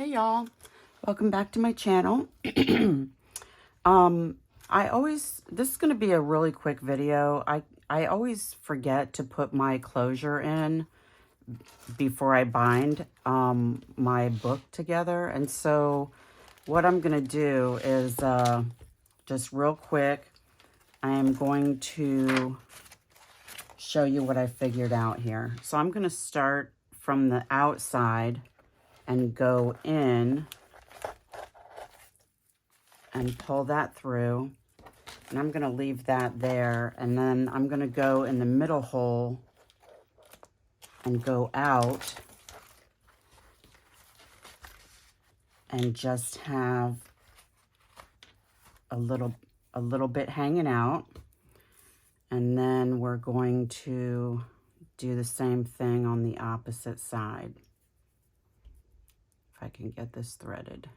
Hey y'all, welcome back to my channel. This is going to be a really quick video. I always forget to put my closure in before I bind my book together. And so what I'm going to do is just real quick, I am going to show you what I figured out here. So I'm going to start from the outside and go in and pull that through. And I'm going to leave that there. And then I'm going to go in the middle hole and go out and just have a little bit hanging out. And then we're going to do the same thing on the opposite side. If I can get this threaded.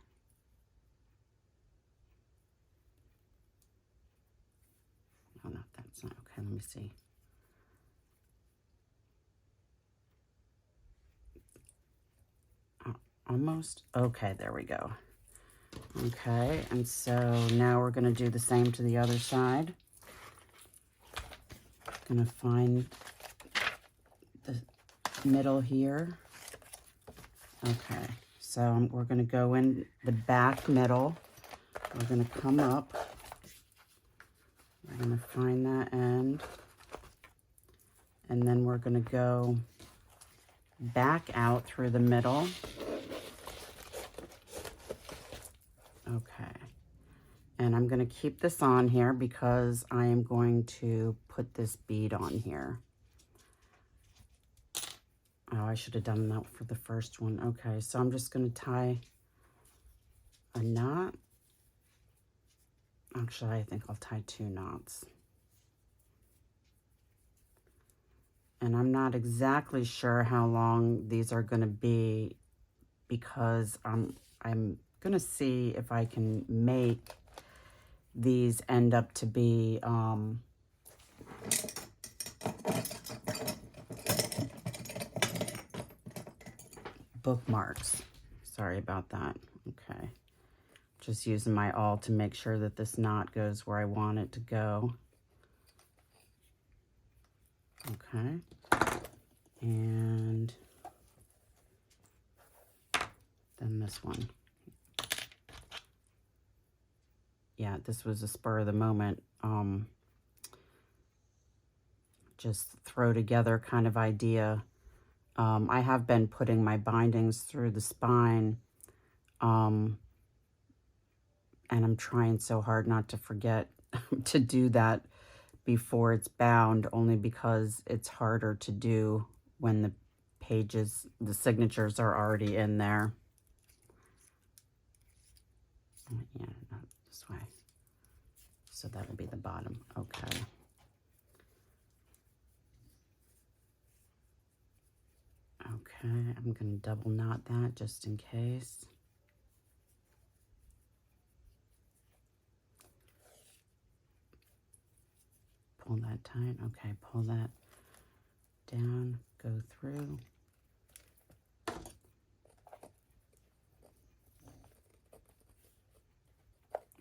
Oh no, that's not okay. Let me see. Almost. Okay, there we go. Okay, and so now we're going to do the same to the other side. Going to find the middle here. Okay, so we're going to go in the back middle. We're going to come up. We're going to find that end. And then we're going to go back out through the middle. Okay. And I'm going to keep this on here because I am going to put this bead on here. Oh, I should have done that for the first one. Okay, so I'm just going to tie a knot. Actually, I think I'll tie 2 knots. And I'm not exactly sure how long these are going to be because I'm going to see if I can make these end up to be bookmarks. Sorry about that. Okay. Just using my awl to make sure that this knot goes where I want it to go. Okay. And then this one. Yeah, this was a spur of the moment, just throw together kind of idea. I have been putting my bindings through the spine, and I'm trying so hard not to forget to do that before it's bound, only because it's harder to do when the pages, the signatures are already in there. Yeah, not this way. So that'll be the bottom. Okay. Okay, I'm going to double knot that just in case. Pull that tight. Okay, pull that down, go through.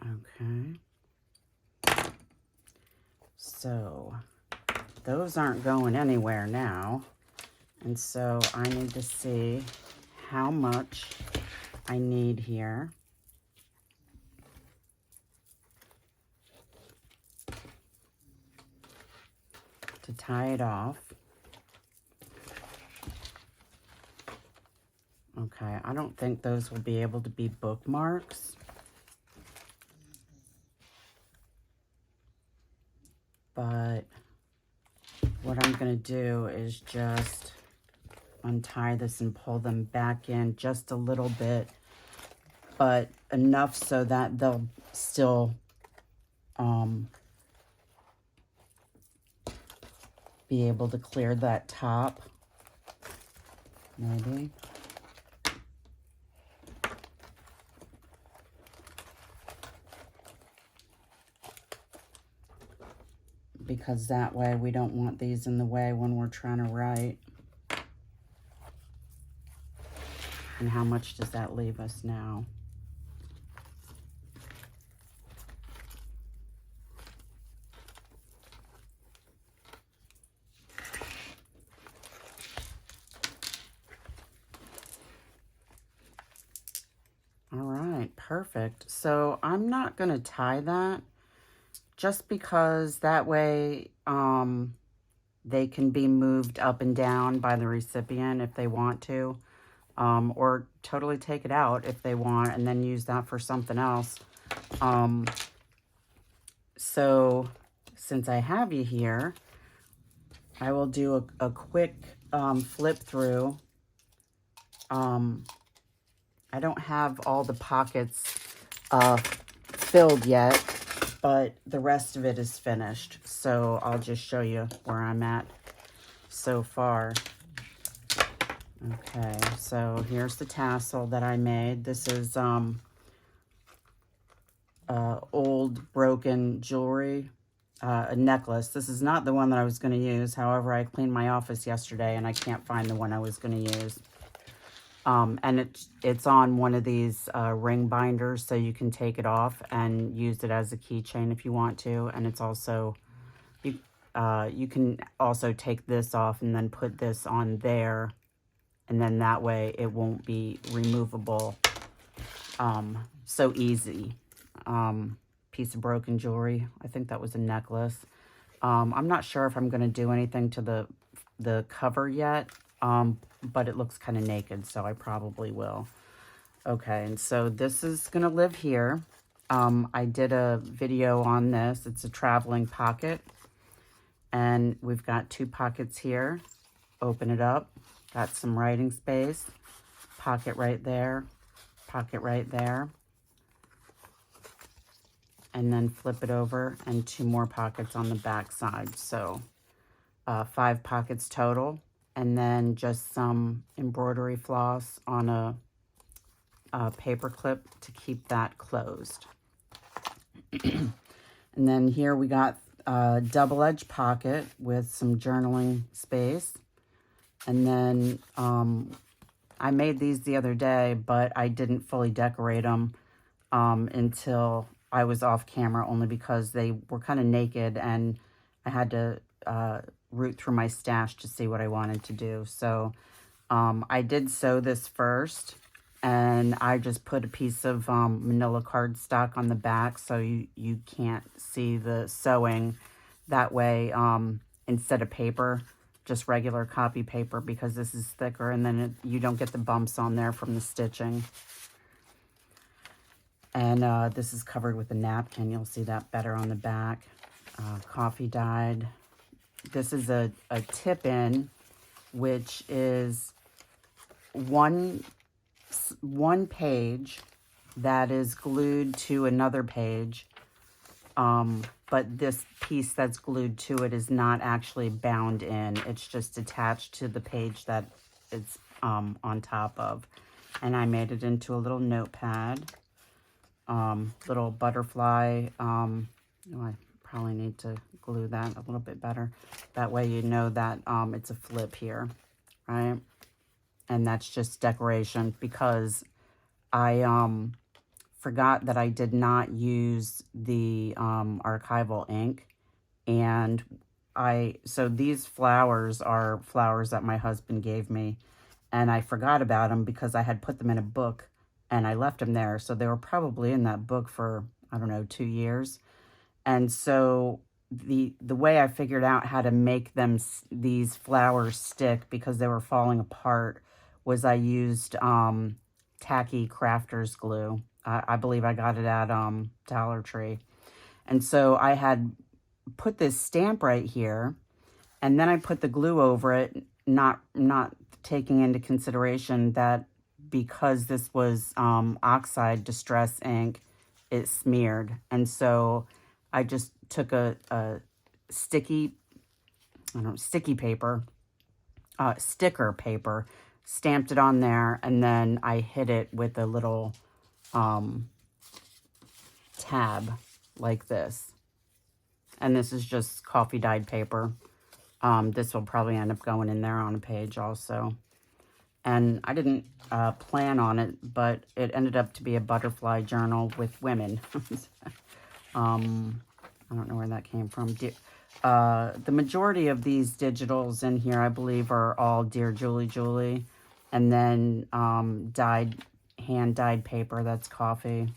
Okay. So those aren't going anywhere now. And so I need to see how much I need here. To tie it off. Okay, I don't think those will be able to be bookmarks. But what I'm going to do is just untie this and pull them back in just a little bit, but enough so that they'll still be able to clear that top, maybe. Because that way we don't want these in the way when we're trying to write. And how much does that leave us now? All right, perfect. So I'm not going to tie that just because that way they can be moved up and down by the recipient if they want to, or totally take it out if they want and then use that for something else. So since I have you here, I will do a quick flip through. I don't have all the pockets filled yet, but the rest of it is finished. So I'll just show you where I'm at so far. Okay, so here's the tassel that I made. This is old broken jewelry, a necklace. This is not the one that I was going to use. However, I cleaned my office yesterday and I can't find the one I was going to use. And it's on one of these ring binders, so you can take it off and use it as a keychain if you want to. And it's also, you can also take this off and then put this on there, and then that way it won't be removable so easy. Piece of broken jewelry. I think that was a necklace. I'm not sure if I'm going to do anything to the cover yet. But it looks kind of naked, so I probably will. Okay, and so this is going to live here. I did a video on this. It's a traveling pocket. And we've got 2 pockets here. Open it up. Got some writing space. Pocket right there. Pocket right there. And then flip it over, and 2 more pockets on the back side. So 5 pockets total. And then just some embroidery floss on a paper clip to keep that closed. And then here we got a double-edged pocket with some journaling space. And then I made these the other day, but I didn't fully decorate them until I was off camera, only because they were kind of naked and I had to root through my stash to see what I wanted to do. So I did sew this first, and I just put a piece of manila cardstock on the back so you can't see the sewing. That way, instead of paper, just regular copy paper, because this is thicker, and then you don't get the bumps on there from the stitching. And this is covered with a napkin. You'll see that better on the back. Coffee dyed. This is a tip-in, which is one page that is glued to another page, but this piece that's glued to it is not actually bound in. It's just attached to the page that it's on top of. And I made it into a little notepad, little butterfly. I probably need to glue that a little bit better. That way you know that it's a flip here, right? And that's just decoration, because I forgot that I did not use the archival ink. And so these flowers are flowers that my husband gave me, and I forgot about them because I had put them in a book and I left them there. So they were probably in that book for, I don't know, 2 years. And so the way I figured out how to make these flowers stick, because they were falling apart, was I used tacky crafters glue. I believe I got it at Dollar Tree. And so I had put this stamp right here, and then I put the glue over it, not taking into consideration that because this was oxide distress ink, it smeared. And so I just took a sticky paper, sticker paper, stamped it on there, and then I hit it with a little tab like this. And this is just coffee dyed paper. This will probably end up going in there on a page also. And I didn't plan on it, but it ended up to be a butterfly journal with women. I don't know where that came from. The majority of these digitals in here, I believe, are all Dear Julie Julie. And then hand-dyed paper, that's coffee.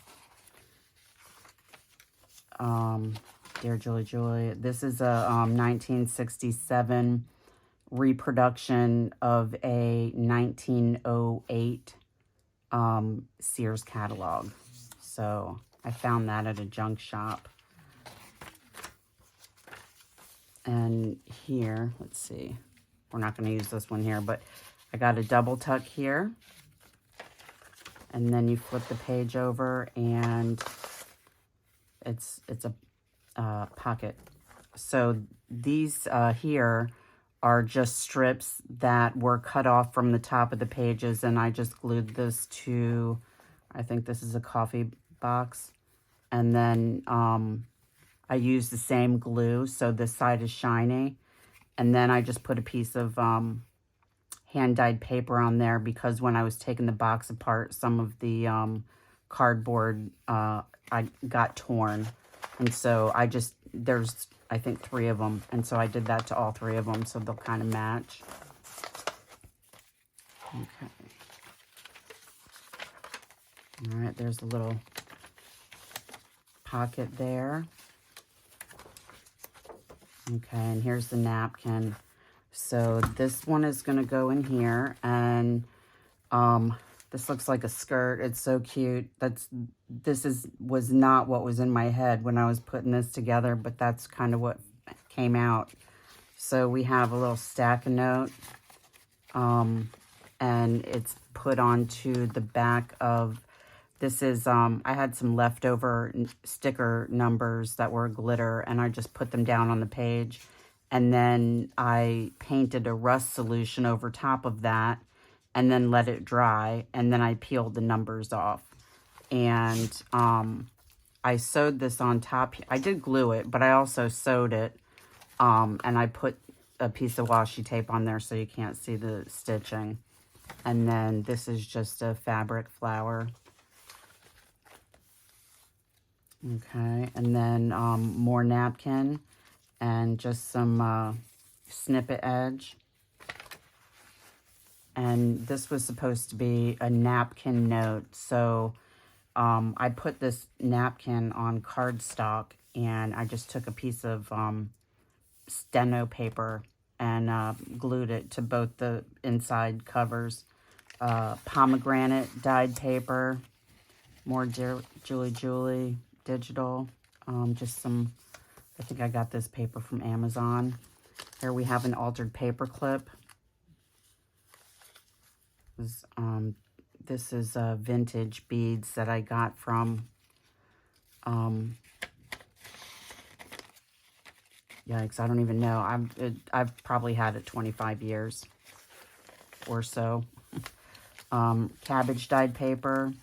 Dear Julie Julie. This is a 1967 reproduction of a 1908 Sears catalog. So I found that at a junk shop. And here, let's see, we're not going to use this one here, but I got a double tuck here. And then you flip the page over and it's a pocket. So these here are just strips that were cut off from the top of the pages, and I just glued this to, I think this is a coffee box. And then I used the same glue, so this side is shiny. And then I just put a piece of hand-dyed paper on there because when I was taking the box apart, some of the cardboard I got torn. And so there's, I think, 3 of them. And so I did that to all 3 of them so they'll kind of match. Okay. All right, there's a little pocket there. Okay, and here's the napkin. So this one is going to go in here, and this looks like a skirt. It's so cute. Was not what was in my head when I was putting this together, but that's kind of what came out. So we have a little stack of note, and it's put onto the back of, this is, I had some leftover sticker numbers that were glitter, and I just put them down on the page. And then I painted a rust solution over top of that and then let it dry. And then I peeled the numbers off. And I sewed this on top. I did glue it, but I also sewed it. And I put a piece of washi tape on there so you can't see the stitching. And then this is just a fabric flower. Okay, and then more napkin and just some snippet edge. And this was supposed to be a napkin note. So I put this napkin on cardstock, and I just took a piece of steno paper and glued it to both the inside covers. Pomegranate dyed paper, more Dear Julie Julie digital, just some, I think I got this paper from Amazon. Here we have an altered paper clip. This is vintage beads that I got from, yikes, I don't even know. I've probably had it 25 years or so. Cabbage dyed paper,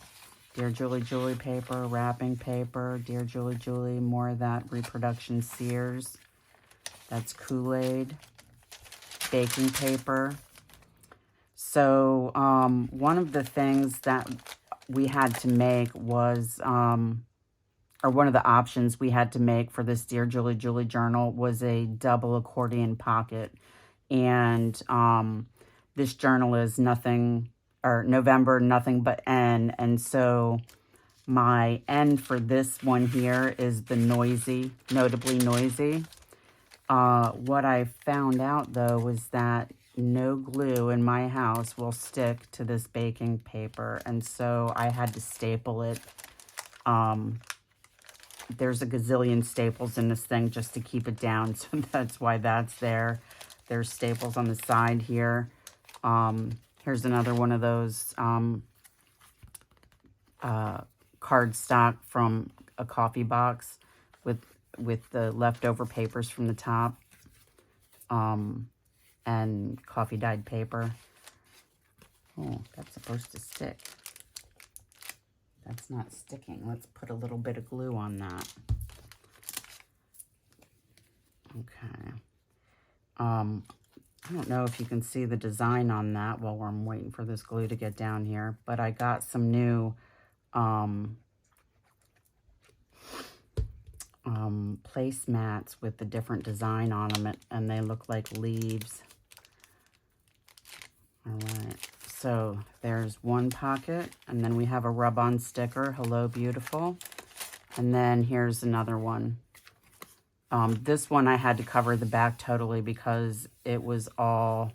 Dear Julie Julie paper, wrapping paper, Dear Julie Julie, more of that reproduction Sears. That's Kool-Aid, baking paper. So one of the things that we had to make was, or one of the options we had to make for this Dear Julie Julie journal was a double accordion pocket. And this journal is nothing, or November, nothing but N. And so my N for this one here is the noisy, notably noisy. What I found out, though, was that no glue in my house will stick to this baking paper. And so I had to staple it. There's a gazillion staples in this thing just to keep it down. So that's why that's there. There's staples on the side here. Here's another one of those cardstock from a coffee box with the leftover papers from the top, and coffee dyed paper. Oh, that's supposed to stick. That's not sticking. Let's put a little bit of glue on that. Okay. I don't know if you can see the design on that while I'm waiting for this glue to get down here, but I got some new placemats with the different design on them, and they look like leaves. All right, so there's one pocket, and then we have a rub-on sticker, Hello Beautiful, and then here's another one. This one I had to cover the back totally because it was all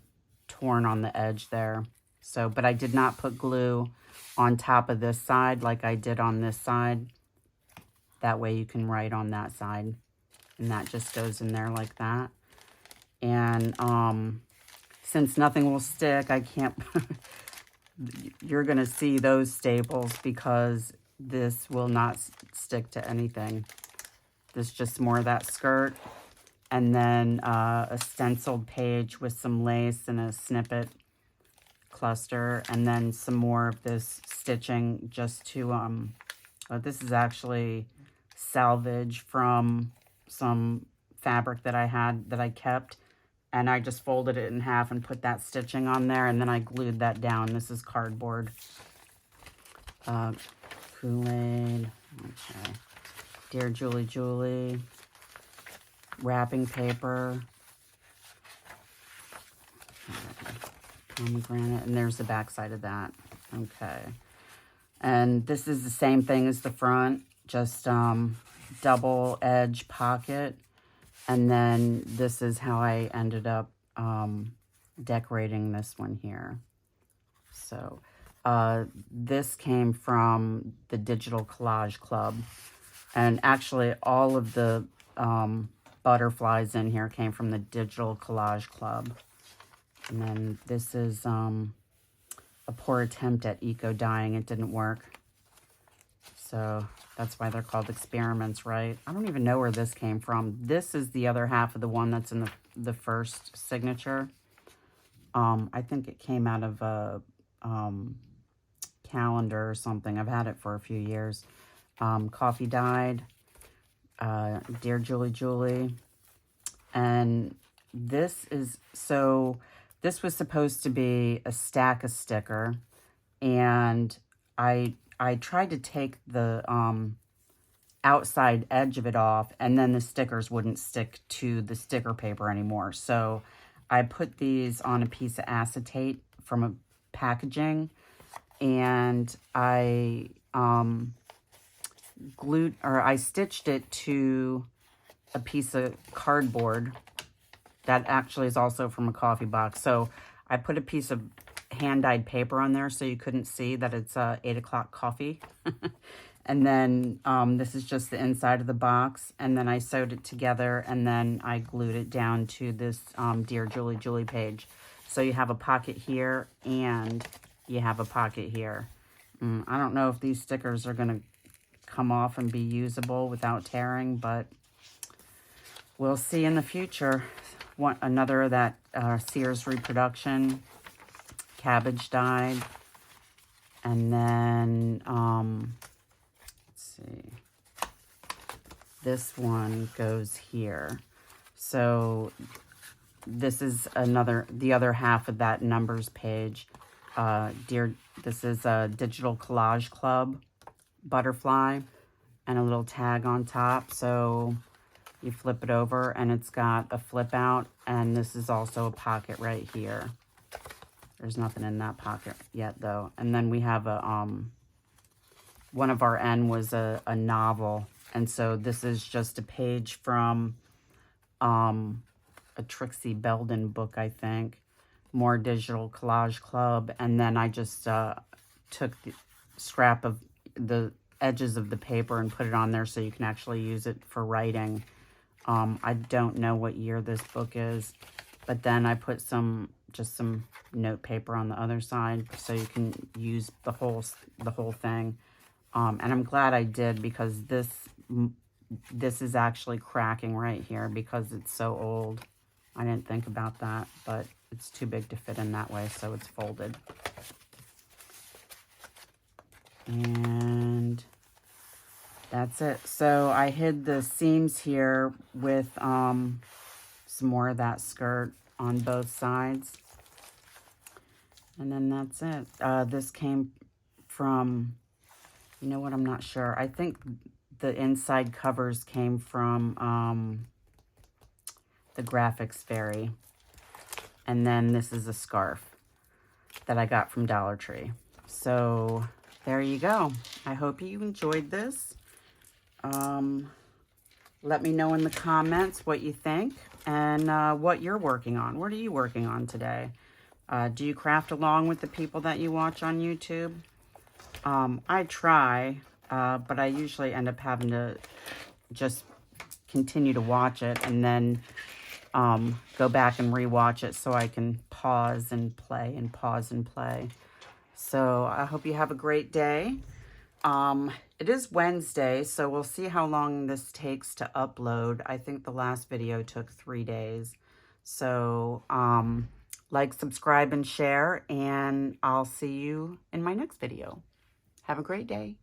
torn on the edge there. So, but I did not put glue on top of this side like I did on this side. That way you can write on that side, and that just goes in there like that. And since nothing will stick, I can't, you're going to see those staples because this will not stick to anything. This is just more of that skirt, and then a stenciled page with some lace and a snippet cluster, and then some more of this stitching just to, this is actually salvage from some fabric that I had that I kept, and I just folded it in half and put that stitching on there, and then I glued that down. This is cardboard. Kool-Aid. Okay. Dear Julie Julie. Wrapping paper. Pomegranate. And there's the back side of that. Okay. And this is the same thing as the front. Just double edge pocket. And then this is how I ended up decorating this one here. So this came from the Digital Collage Club. And actually all of the butterflies in here came from the Digital Collage Club. And then this is a poor attempt at eco dyeing. It didn't work. So that's why they're called experiments, right? I don't even know where this came from. This is the other half of the one that's in the first signature. I think it came out of a calendar or something. I've had it for a few years. Coffee Dyed, Dear Julie Julie. And this is, so this was supposed to be a stack of sticker, and I tried to take the outside edge of it off, and then the stickers wouldn't stick to the sticker paper anymore. So I put these on a piece of acetate from a packaging, and I I stitched it to a piece of cardboard that actually is also from a coffee box. So I put a piece of hand-dyed paper on there so you couldn't see that it's 8 o'clock coffee. And then this is just the inside of the box, and then I sewed it together, and then I glued it down to this Dear Julie Julie page. So you have a pocket here, and you have a pocket here. I don't know if these stickers are going to come off and be usable without tearing, but we'll see in the future. Another of that Sears reproduction, cabbage dyed, and then let's see, this one goes here. So this is the other half of that numbers page. This is a Digital Collage Club butterfly and a little tag on top. So you flip it over and it's got a flip out, and this is also a pocket right here. There's nothing in that pocket yet though. And then we have a one of our N was a novel, and so this is just a page from a Trixie Belden book, I think. More Digital Collage Club. And then I just took the scrap of the edges of the paper and put it on there so you can actually use it for writing. I don't know what year this book is, but then I put just some note paper on the other side so you can use the whole thing. And I'm glad I did, because this is actually cracking right here because it's so old. I didn't think about that, but it's too big to fit in that way, so it's folded. And that's it. So I hid the seams here with some more of that skirt, on both sides. And then that's it. This came from, you know what, I'm not sure. I think the inside covers came from the Graphics Fairy. And then this is a scarf that I got from Dollar Tree. So there you go. I hope you enjoyed this. Let me know in the comments what you think and what you're working on. What are you working on today? Do you craft along with the people that you watch on YouTube? I try, but I usually end up having to just continue to watch it and then go back and rewatch it so I can pause and play and pause and play. So I hope you have a great day. It is Wednesday, so we'll see how long this takes to upload. I think the last video took 3 days. So like, subscribe, and share, and I'll see you in my next video. Have a great day.